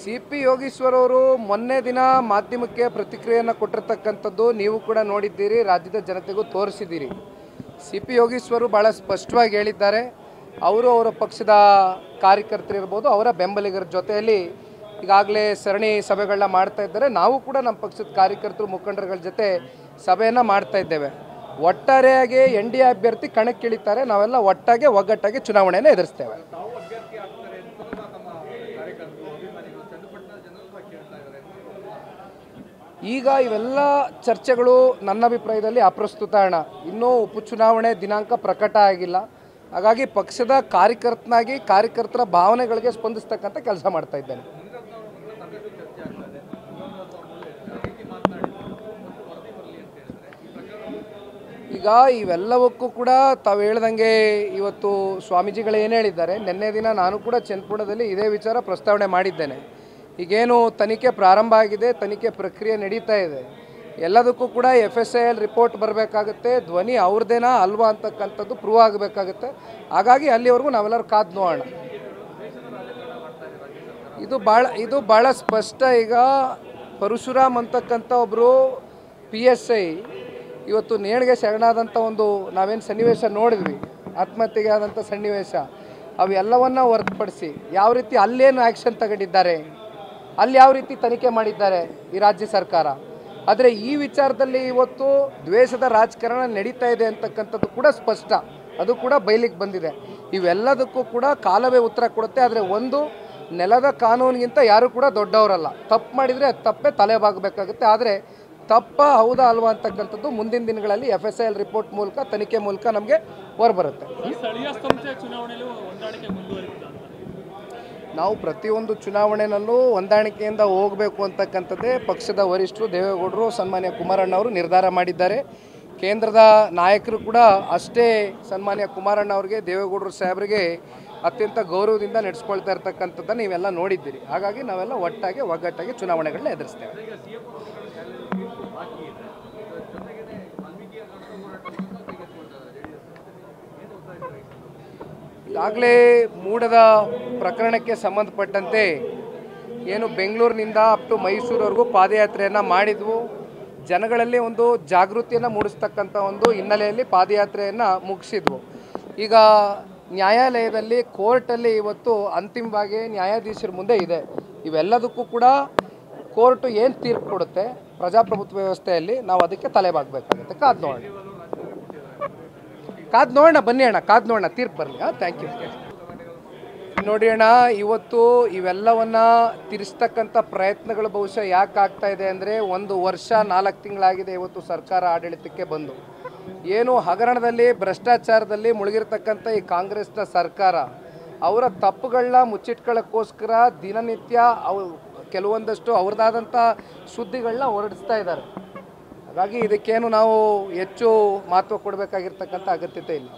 CP. Yogeshwar ಅವರು ಮೊನ್ನೆ ದಿನ ಮಾಧ್ಯಮಕ್ಕೆ ಪ್ರತಿಕ್ರಿಯೆಯನ್ನು ಕೊಟ್ಟಿರ್ತಕ್ಕಂಥದ್ದು ನೀವು ಕೂಡ ನೋಡಿದ್ದೀರಿ, ರಾಜ್ಯದ ಜನತೆಗೂ ತೋರಿಸಿದ್ದೀರಿ. ಸಿ.ಪಿ. ಯೋಗೀಶ್ವರು ಭಾಳ ಸ್ಪಷ್ಟವಾಗಿ ಹೇಳಿದ್ದಾರೆ, ಅವರು ಅವರ ಪಕ್ಷದ ಕಾರ್ಯಕರ್ತರಿರ್ಬೋದು, ಅವರ ಬೆಂಬಲಿಗರ ಜೊತೆಯಲ್ಲಿ ಈಗಾಗಲೇ ಸರಣಿ ಸಭೆಗಳನ್ನ ಮಾಡ್ತಾ ಇದ್ದಾರೆ. ನಾವು ಕೂಡ ನಮ್ಮ ಪಕ್ಷದ ಕಾರ್ಯಕರ್ತರು ಮುಖಂಡರುಗಳ ಜೊತೆ ಸಭೆಯನ್ನು ಮಾಡ್ತಾ ಇದ್ದೇವೆ. ಒಟ್ಟಾರೆಯಾಗಿ NDA ಅಭ್ಯರ್ಥಿ ಕಣಕ್ಕಿಳಿತಾರೆ, ನಾವೆಲ್ಲ ಒಗ್ಗಟ್ಟಾಗಿ ಚುನಾವಣೆಯನ್ನು ಎದುರಿಸ್ತೇವೆ. ಈಗ ಇವೆಲ್ಲ ಚರ್ಚೆಗಳು ನನ್ನ ಅಭಿಪ್ರಾಯದಲ್ಲಿ ಅಪ್ರಸ್ತುತ ಅಣ್ಣ. ಇನ್ನೂ ಉಪಚುನಾವಣೆ ದಿನಾಂಕ ಪ್ರಕಟ ಆಗಿಲ್ಲ. ಹಾಗಾಗಿ ಪಕ್ಷದ ಕಾರ್ಯಕರ್ತನಾಗಿ ಕಾರ್ಯಕರ್ತರ ಭಾವನೆಗಳಿಗೆ ಸ್ಪಂದಿಸ್ತಕ್ಕಂಥ ಕೆಲಸ ಮಾಡ್ತಾ ಇದ್ದೇನೆ. ಈಗ ಇವೆಲ್ಲವಕ್ಕೂ ಕೂಡ ತಾವು ಹೇಳ್ದಂಗೆ ಇವತ್ತು ಸ್ವಾಮೀಜಿಗಳು ಏನು ಹೇಳಿದ್ದಾರೆ, ನಿನ್ನೆ ದಿನ ನಾನು ಕೂಡ ಚನ್ನಪಟ್ಟಣದಲ್ಲಿ ಇದೇ ವಿಚಾರ ಪ್ರಸ್ತಾವನೆ ಮಾಡಿದ್ದೇನೆ. ಈಗೇನು ತನಿಖೆ ಪ್ರಾರಂಭ ಆಗಿದೆ, ತನಿಖೆ ಪ್ರಕ್ರಿಯೆ ನಡೀತಾ ಇದೆ, ಎಲ್ಲದಕ್ಕೂ ಕೂಡ FSIL ರಿಪೋರ್ಟ್ ಬರಬೇಕಾಗುತ್ತೆ, ಧ್ವನಿ ಅವ್ರದ್ದೇನಾ ಅಲ್ವಾ ಅಂತಕ್ಕಂಥದ್ದು ಪ್ರೂವ್ ಆಗಬೇಕಾಗುತ್ತೆ. ಹಾಗಾಗಿ ಅಲ್ಲಿವರೆಗೂ ನಾವೆಲ್ಲರೂ ಕಾದು ನೋಡೋಣ. ಇದು ಭಾಳ ಸ್ಪಷ್ಟ. ಈಗ ಪರಶುರಾಮ್ ಅಂತಕ್ಕಂಥ ಒಬ್ಬರು PSI ಇವತ್ತು ನೇಣಿಗೆ ಶರಣಾದಂಥ ಒಂದು ನಾವೇನು ಸನ್ನಿವೇಶ ನೋಡಿದ್ವಿ, ಆತ್ಮಹತ್ಯೆಗೆ ಆದಂಥ ಸನ್ನಿವೇಶ, ಅವೆಲ್ಲವನ್ನು ಹೊರತುಪಡಿಸಿ ಯಾವ ರೀತಿ ಅಲ್ಲೇನು ಆ್ಯಕ್ಷನ್ ತಗೊಂಡಿದ್ದಾರೆ, ಅಲ್ಲಿ ಯಾವ ರೀತಿ ತನಿಖೆ ಮಾಡಿದ್ದಾರೆ ಈ ರಾಜ್ಯ ಸರ್ಕಾರ. ಆದರೆ ಈ ವಿಚಾರದಲ್ಲಿ ಇವತ್ತು ದ್ವೇಷದ ರಾಜಕಾರಣ ನಡೀತಾ ಇದೆ ಅಂತಕ್ಕಂಥದ್ದು ಕೂಡ ಸ್ಪಷ್ಟ, ಅದು ಕೂಡ ಬಯಲಿಗೆ ಬಂದಿದೆ. ಇವೆಲ್ಲದಕ್ಕೂ ಕೂಡ ಕಾಲವೇ ಉತ್ತರ ಕೊಡುತ್ತೆ. ಆದರೆ ಒಂದು, ನೆಲದ ಕಾನೂನಿಗಿಂತ ಯಾರು ಕೂಡ ದೊಡ್ಡವರಲ್ಲ. ತಪ್ಪು ಮಾಡಿದರೆ ಅದು ತಪ್ಪೇ ತಲೆಬಾಗಬೇಕಾಗುತ್ತೆ. ಆದರೆ ತಪ್ಪ ಹೌದಾ ಅಲ್ವಾ ಅಂತಕ್ಕಂಥದ್ದು ಮುಂದಿನ ದಿನಗಳಲ್ಲಿ FSIL ರಿಪೋರ್ಟ್ ಮೂಲಕ, ತನಿಖೆ ಮೂಲಕ ನಮಗೆ ಹೊರಬರುತ್ತೆ. ನಾವು ಪ್ರತಿಯೊಂದು ಚುನಾವಣೆಯಲ್ಲೂ ಹೊಂದಾಣಿಕೆಯಿಂದ ಹೋಗಬೇಕು ಅಂತಕ್ಕಂಥದ್ದೇ ಪಕ್ಷದ ವರಿಷ್ಠರು ದೇವೇಗೌಡರು, ಸನ್ಮಾನ್ಯ ಕುಮಾರಣ್ಣ ಅವರು ನಿರ್ಧಾರ ಮಾಡಿದ್ದಾರೆ. ಕೇಂದ್ರದ ನಾಯಕರು ಕೂಡ ಅಷ್ಟೇ ಸನ್ಮಾನ್ಯ ಕುಮಾರಣ್ಣ ಅವರಿಗೆ, ದೇವೇಗೌಡರು ಸಾಹೇಬರಿಗೆ ಅತ್ಯಂತ ಗೌರವದಿಂದ ನಡೆಸ್ಕೊಳ್ತಾ ಇರ್ತಕ್ಕಂಥದ್ದನ್ನು ನೀವೆಲ್ಲ ನೋಡಿದ್ದೀರಿ. ಹಾಗಾಗಿ ನಾವೆಲ್ಲ ಒಗ್ಗಟ್ಟಾಗಿ ಚುನಾವಣೆಗಳನ್ನ ಎದುರಿಸ್ತೇವೆ. ಈಗಾಗಲೇ ಮೂಡದ ಪ್ರಕರಣಕ್ಕೆ ಸಂಬಂಧಪಟ್ಟಂತೆ ಏನು ಬೆಂಗಳೂರಿನಿಂದ ಅಪ್ ಟು ಮೈಸೂರವರೆಗೂ ಪಾದಯಾತ್ರೆಯನ್ನು ಮಾಡಿದ್ವು. ಜನಗಳಲ್ಲಿ ಒಂದು ಜಾಗೃತಿಯನ್ನು ಮೂಡಿಸ್ತಕ್ಕಂಥ ಒಂದು ಹಿನ್ನೆಲೆಯಲ್ಲಿ ಪಾದಯಾತ್ರೆಯನ್ನು ಮುಗಿಸಿದ್ವು. ಈಗ ನ್ಯಾಯಾಲಯದಲ್ಲಿ, ಕೋರ್ಟಲ್ಲಿ ಇವತ್ತು ಅಂತಿಮವಾಗಿ ನ್ಯಾಯಾಧೀಶರ ಮುಂದೆ ಇದೆ. ಇವೆಲ್ಲದಕ್ಕೂ ಕೂಡ ಕೋರ್ಟು ಏನು ತೀರ್ಪು ಕೊಡುತ್ತೆ ಪ್ರಜಾಪ್ರಭುತ್ವ ವ್ಯವಸ್ಥೆಯಲ್ಲಿ, ನಾವು ಅದಕ್ಕೆ ತಲೆಬಾಗಬೇಕಾಗುತ್ತೆ. ಕಾದು ನೋಡೋಣ, ಬನ್ನಿ ಅಣ್ಣ, ಕಾದು ನೋಡೋಣ, ತೀರ್ಪು ಬರಲಿ. Thank you. ನೋಡಿ ಅಣ್ಣ, ಇವತ್ತು ಇವೆಲ್ಲವನ್ನು ತಿರ್ಸ್ತಕ್ಕಂಥ ಪ್ರಯತ್ನಗಳು ಬಹುಶಃ ಯಾಕೆ ಆಗ್ತಾ ಇದೆ ಅಂದರೆ, 1 ವರ್ಷ 4 ತಿಂಗಳಾಗಿದೆ ಇವತ್ತು ಸರ್ಕಾರ ಆಡಳಿತಕ್ಕೆ ಬಂದು. ಏನು ಹಗರಣದಲ್ಲಿ, ಭ್ರಷ್ಟಾಚಾರದಲ್ಲಿ ಮುಳುಗಿರ್ತಕ್ಕಂಥ ಈ ಕಾಂಗ್ರೆಸ್ನ ಸರ್ಕಾರ ಅವರ ತಪ್ಪುಗಳನ್ನ ಮುಚ್ಚಿಟ್ಕೊಳ್ಳೋಕ್ಕೋಸ್ಕರ ದಿನನಿತ್ಯ ಕೆಲವೊಂದಷ್ಟು ಅವ್ರದ್ದಾದಂಥ ಸುದ್ದಿಗಳನ್ನ ಹೊರಡಿಸ್ತಾ ಇದ್ದಾರೆ. ಹಾಗಾಗಿ ಇದಕ್ಕೇನು ನಾವು ಹೆಚ್ಚು ಮಹತ್ವ ಕೊಡಬೇಕಾಗಿರ್ತಕ್ಕಂಥ ಅಗತ್ಯತೆ ಇಲ್ಲ.